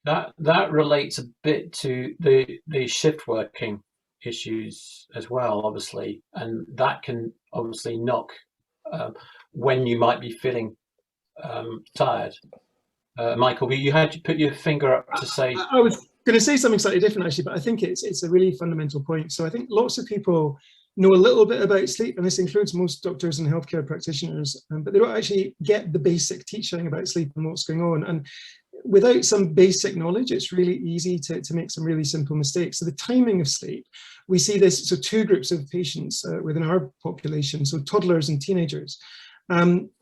that relates a bit to the shift working issues as well, obviously, and that can obviously knock um, when you might be feeling tired. Michael, you had to put your finger up to say. I was going to say something slightly different actually, but I think it's a really fundamental point. So I think lots of people know a little bit about sleep, and this includes most doctors and healthcare practitioners, but they don't actually get the basic teaching about sleep and what's going on. And without some basic knowledge, it's really easy to make some really simple mistakes. So the timing of sleep, we see this, so two groups of patients within our population, so toddlers and teenagers.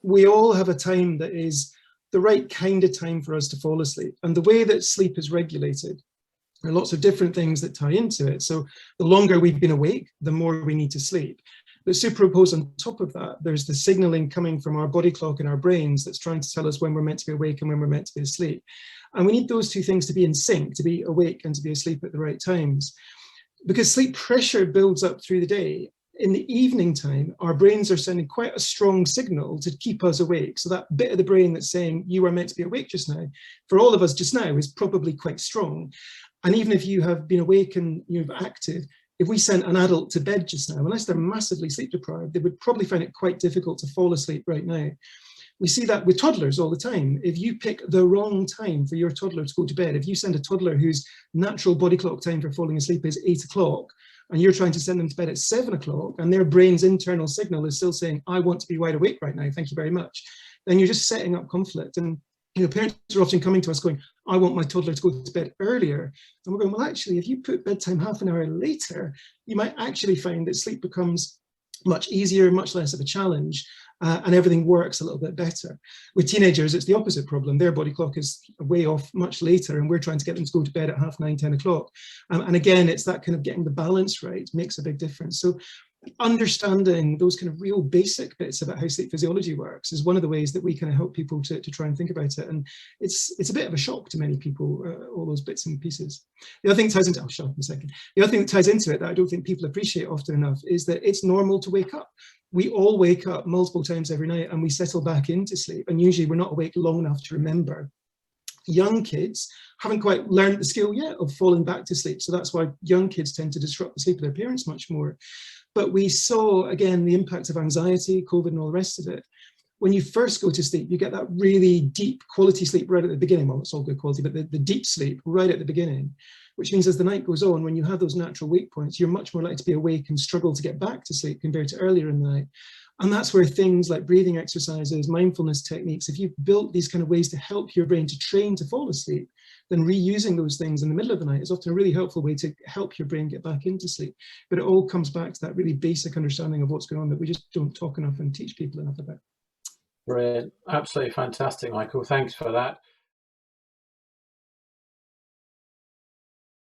We all have a time that is the right kind of time for us to fall asleep. And the way that sleep is regulated, there are lots of different things that tie into it. So the longer we've been awake, the more we need to sleep. But superimposed on top of that, there's the signaling coming from our body clock in our brains that's trying to tell us when we're meant to be awake and when we're meant to be asleep. And we need those two things to be in sync, to be awake and to be asleep at the right times. Because sleep pressure builds up through the day. In the evening time, our brains are sending quite a strong signal to keep us awake. So that bit of the brain that's saying you are meant to be awake just now, for all of us just now, is probably quite strong. And even if you have been awake and you've acted, if we sent an adult to bed just now, unless they're massively sleep deprived, they would probably find it quite difficult to fall asleep right now. We see that with toddlers all the time. If you pick the wrong time for your toddler to go to bed, if you send a toddler whose natural body clock time for falling asleep is 8 o'clock, and you're trying to send them to bed at 7 o'clock, and their brain's internal signal is still saying, I want to be wide awake right now, thank you very much, then you're just setting up conflict. And parents are often coming to us going, I want my toddler to go to bed earlier. And we're going, well, actually, if you put bedtime half an hour later, you might actually find that sleep becomes much easier, much less of a challenge, and everything works a little bit better. With teenagers, it's the opposite problem. Their body clock is way off much later, and we're trying to get them to go to bed at 9:30, 10 o'clock. And again, it's that kind of getting the balance right makes a big difference. So understanding those kind of real basic bits about how sleep physiology works is one of the ways that we kind of help people to try and think about it. And it's a bit of a shock to many people, all those bits and pieces. The other thing that ties into, I'll shut up in a second. The other thing that ties into it that I don't think people appreciate often enough is that it's normal to wake up. We all wake up multiple times every night and we settle back into sleep. And usually we're not awake long enough to remember. Young kids haven't quite learned the skill yet of falling back to sleep. So that's why young kids tend to disrupt the sleep of their parents much more. But we saw, again, the impact of anxiety, COVID and all the rest of it. When you first go to sleep, you get that really deep quality sleep right at the beginning. Well, it's all good quality, but the deep sleep right at the beginning, which means as the night goes on, when you have those natural wake points, you're much more likely to be awake and struggle to get back to sleep compared to earlier in the night. And that's where things like breathing exercises, mindfulness techniques, if you've built these kind of ways to help your brain to train to fall asleep, then reusing those things in the middle of the night is often a really helpful way to help your brain get back into sleep. But it all comes back to that really basic understanding of what's going on that we just don't talk enough and teach people enough about. Brilliant. Absolutely fantastic, Michael. Thanks for that.